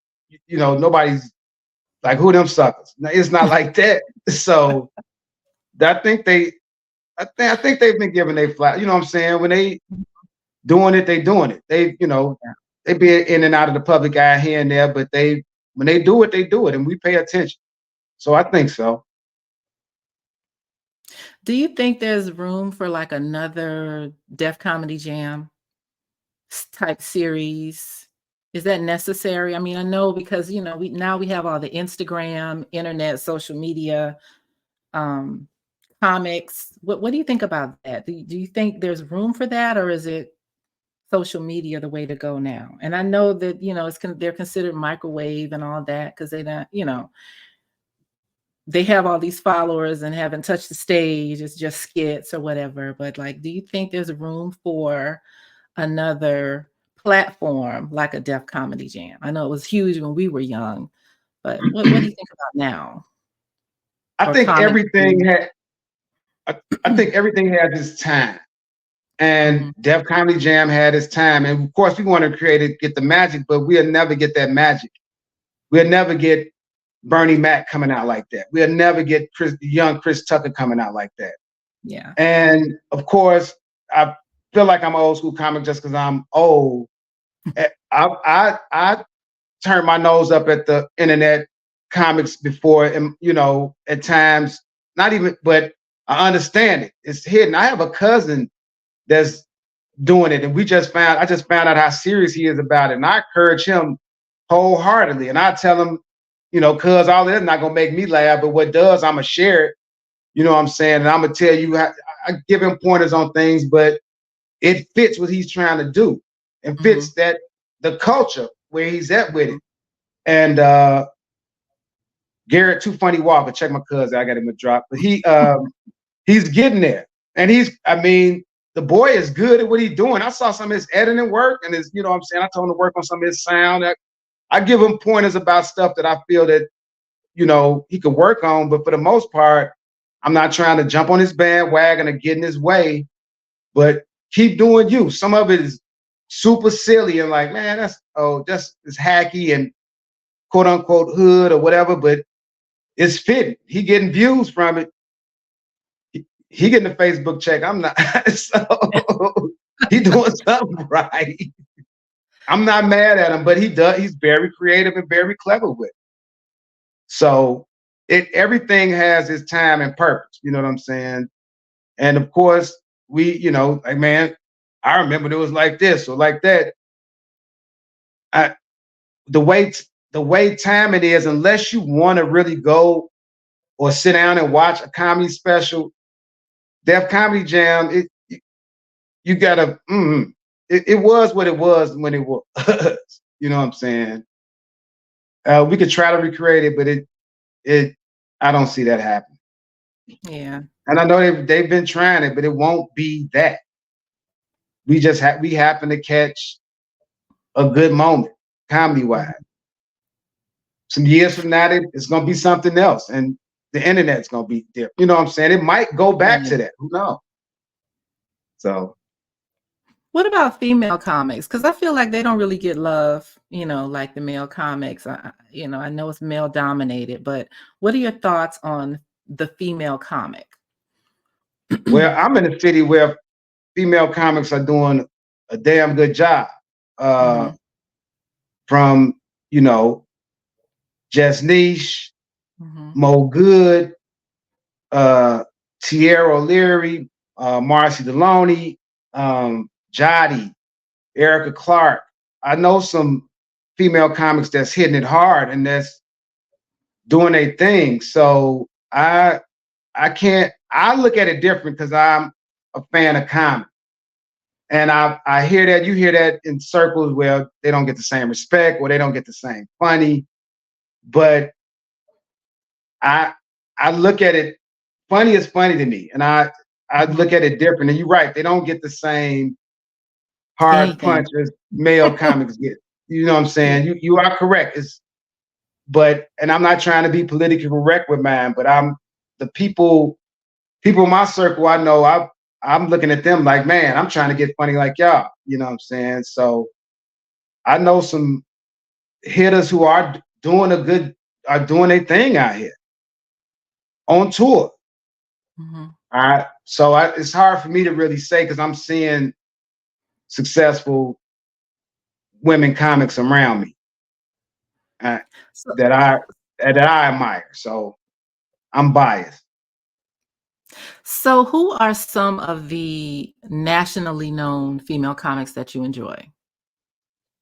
you know, nobody's like who them suckers. No, it's not like that. So I think I think they've been giving their flat. You know what I'm saying? When they doing it, they doing it. They, you know, they be in and out of the public eye here and there, but when they do it, and we pay attention. So I think so. Do you think there's room for like another Def Comedy Jam type series? Is that necessary? I mean, I know because you know we have all the Instagram, internet, social media, comics. What do you think about that? Do you think there's room for that, or is it social media the way to go now? And I know that you know they're considered microwave and all that because they don't, you know, they have all these followers and haven't touched the stage. It's just skits or whatever. But like, do you think there's room for another platform like a Def Comedy Jam? I know it was huge when we were young, but what do you think about now? I Or think comic everything had I think everything had its time. And Def Comedy Jam had its time. And of course we want to get the magic, but we'll never get that magic. We'll never get Bernie Mac coming out like that. We'll never get young Chris Tucker coming out like that. Yeah. And of course, I feel like I'm an old school comic just because I'm old. I turned my nose up at the internet comics before, and you know, at times, not even, but I understand it. It's hidden. I have a cousin that's doing it, and I just found out how serious he is about it, and I encourage him wholeheartedly, and I tell him, you know, cuz all that's not gonna make me laugh, but what does, I'm gonna share it. You know what I'm saying? And I'm gonna tell you how I give him pointers on things, but it fits what he's trying to do and fits that the culture where he's at with it. And Garrett Too Funny Walker, check my cousin, I got him a drop. But he's getting there. And I mean, the boy is good at what he's doing. I saw some of his editing work and his, you know what I'm saying? I told him to work on some of his sound. I give him pointers about stuff that I feel that, you know, he could work on. But for the most part, I'm not trying to jump on his bandwagon or get in his way, but keep doing you. Some of it is super silly and like, man, that's it's hacky and quote unquote hood or whatever, but it's fitting. He getting views from it. He getting a Facebook check. I'm not. So he doing something right. I'm not mad at him, but he's very creative and very clever with it. So everything has its time and purpose. You know what I'm saying? And of course, you know, like, man, I remember it was like this or like that. The way the way time it is, unless you want to really go or sit down and watch a comedy special, Def Comedy Jam, you gotta. It was what it was when it was. You know what I'm saying? We could try to recreate it, but it I don't see that happen. Yeah. And I know they've been trying it, but it won't be that. We happen to catch a good moment comedy wise. Mhm. Some years from now, it's gonna be something else, and the internet's gonna be different. You know what I'm saying? It might go back Yeah. to that. Who knows? So What about female comics? Because I feel like they don't really get love, like the male comics. I know it's male dominated, but what are your thoughts on the female comic? well, I'm in a city where female comics are doing a damn good job. Uh, Mhm, from you know, Jess Niche, mhm, Mo Good, uh, Tierra O'Leary, Marcy Deloney, Jotty, Erica Clark. I know some female comics that's hitting it hard and that's doing a thing. So I can't. I look at it different because I'm a fan of comedy, and I hear that you hear that in circles where they don't get the same respect or they don't get the same funny. But I I look at it. Funny is funny to me, and I mhm. look at it different. And you're right; they don't get the same hard Anything. punch as male comics get. You know what I'm Yeah. saying? You are correct. And I'm not trying to be politically correct with mine, but I'm the people in my circle. I know I'm looking at them like, man, I'm trying to get funny like y'all. You know what I'm saying? So I know some hitters who are doing a thing out here on tour. Mhm. All right. So it's hard for me to really say because I'm seeing successful women comics around me uh, So that I admire. So I'm biased. so who are some of the nationally known female comics that you enjoy?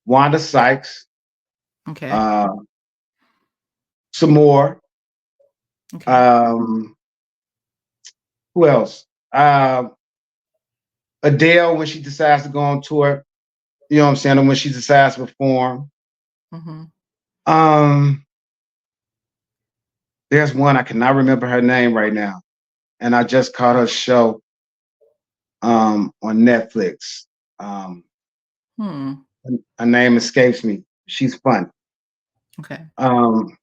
Wanda Sykes, Okay. uh, some more. Okay. Um, who else? Adele when she decides to go on tour. You know what I'm saying? And when she decides to perform. Mhm. Um, there's one I cannot remember her name right now, and I just caught her show on Netflix. Um, Hmm. her name escapes me. She's fun. Okay. Um,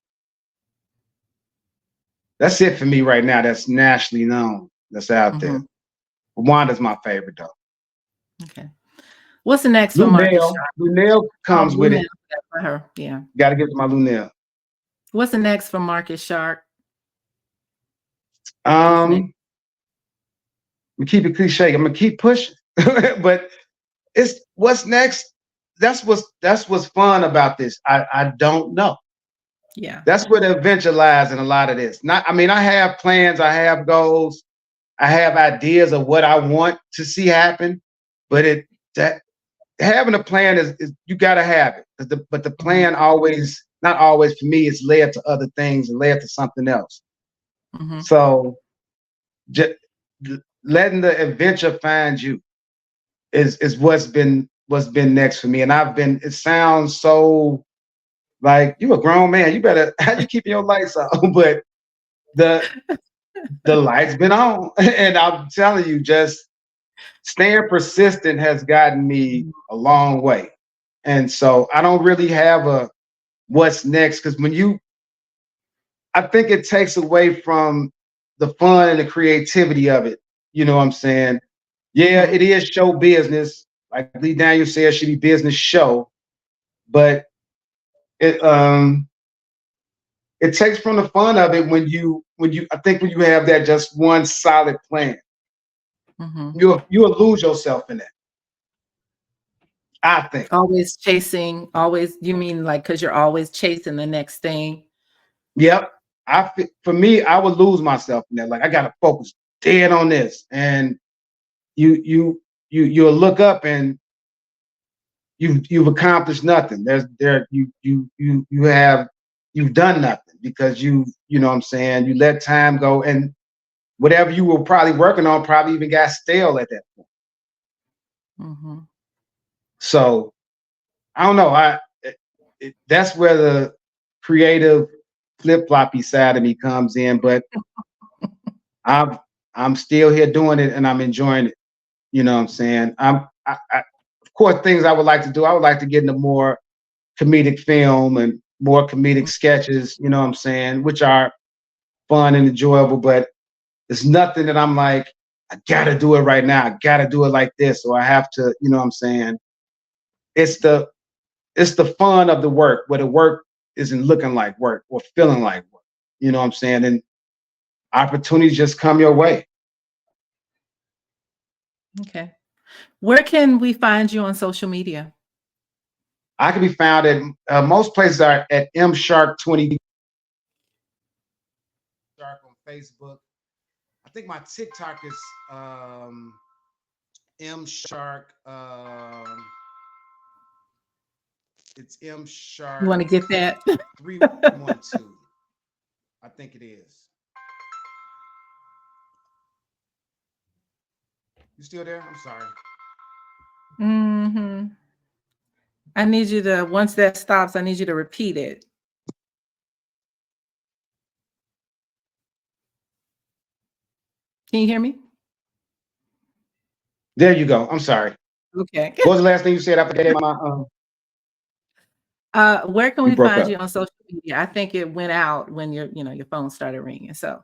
that's it for me right now. That's nationally known. That's out there. Mhm. Wanda's my favorite though. Okay. What's the next for Marcus Sharp? Lunel Oh, comes with Lunel, it. that's for her. Yeah. Got to give it to my Lunel. What's the next for Marcus Sharp? What's next? I'm gonna keep it cliche. I'm gonna keep pushing, but it's what's next. That's what's fun about this. I don't know. Yeah. That's where the adventure lies in a lot of this. Not, I mean, I have plans, I have goals, I have ideas of what I want to see happen, but that having a plan is you got to have it. But the Mhm. plan always, not always for me, is led to other things and led to something else. Mhm. So just letting the adventure find you is what's been next for me. And I've been. It sounds so like you a grown man. You better how you keeping your lights on, but the the lights been on, and I'm telling you, just staying persistent has gotten me Mhm. a long way. And so I don't really have a what's next because I think it takes away from the fun and the creativity of it. You know what I'm saying? Yeah, Mhm. it is show business. Like Lee Daniels said, it should be business show, but it it takes from the fun of it when you I think when you have that just one solid plan, Mhm. you'll lose yourself in that. I think. Always chasing, always you mean like because 'cause you're always chasing the next thing? Yep. For me, I would lose myself in that. Like I gotta focus dead on this. And you you'll look up and you've accomplished nothing. You've done nothing because you know what I'm saying, you let time go, and whatever you were probably working on probably even got stale at that point. Mm-hmm. So I don't know. That's where the creative flip floppy side of me comes in, but I'm I'm still here doing it and I'm enjoying it. You know what I'm saying? Of course, things I would like to do. I would like to get into more comedic film and more comedic sketches. You know what I'm saying? Which are fun and enjoyable, but it's nothing that I'm like, I gotta do it right now. I gotta do it like this, or I have to. You know what I'm saying? It's the fun of the work, where the work isn't looking like work or feeling like work. You know what I'm saying? And opportunities just come your way. Okay. Where can we find you on social media? I can be found at most places are at mshark20 Shark on Facebook. I think my TikTok is mshark. It's You want to get that? mshark312. I think it is. You still there? I'm sorry. Mm-hmm. I need you to, once that stops, I need you to repeat it. Can you hear me? There you go. I'm sorry. Okay. What was the last thing you said? I forget my. Where can You we broke find up. you on social media? I think it went out when your phone started ringing. So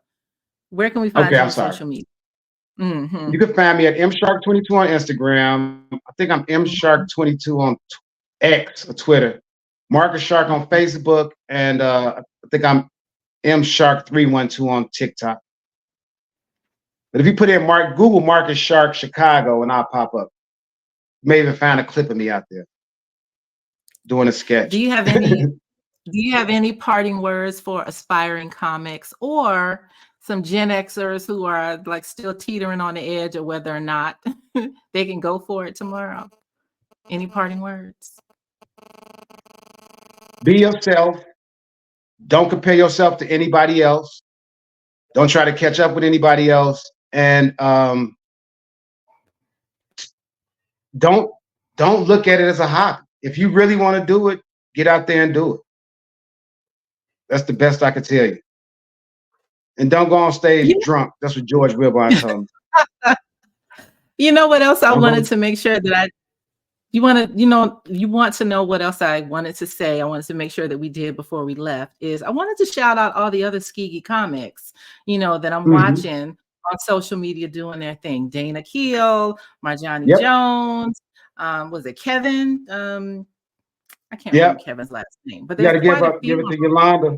where can we find Okay, you I'm on sorry. social media? Mm-hmm. You can find me at mshark22 on Instagram. I think I'm mshark22 on X or Twitter. Marcus Shark on Facebook, and I think I'm mshark312 on TikTok. But if you put in Google Marcus Shark Chicago, and I'll pop up. You may even find a clip of me out there doing a Do sketch. you have any Do you have any parting words for aspiring comics or some Gen Xers who are like still teetering on the edge of whether or not they can go for it tomorrow? Any parting words? Be yourself. Don't compare yourself to anybody else. Don't try to catch up with anybody else, and don't don't look at it as a hobby. If you really want to do it, get out there and do it. That's the best I can tell you. And don't go on stage You, drunk. That's what George Wilbon told me. you know what else I Don't wanted go. to make sure that you want to know what else I wanted to say. I wanted to make sure that we did before we left is I wanted to shout out all the other Skeegee comics, that I'm Mhm. watching on social media doing their thing. Dana Keel, Marjani Yep. Jones, was it Kevin? I can't remember Yep. Kevin's last name, but You got there's to quite a give few it of to them. Yolanda.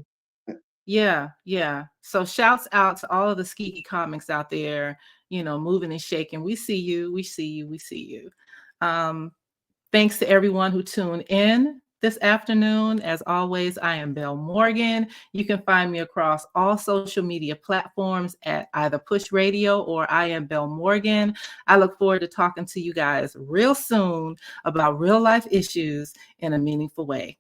Yeah, yeah. So shouts out to all of the Skeegee comics out there, moving and shaking. We see you, we see you, we see you. Um, Thanks to everyone who tuned in this afternoon. As always, I am Belle Morgan. You can find me across all social media platforms at either Push Radio or I am Belle Morgan. I look forward to talking to you guys real soon about real life issues in a meaningful way.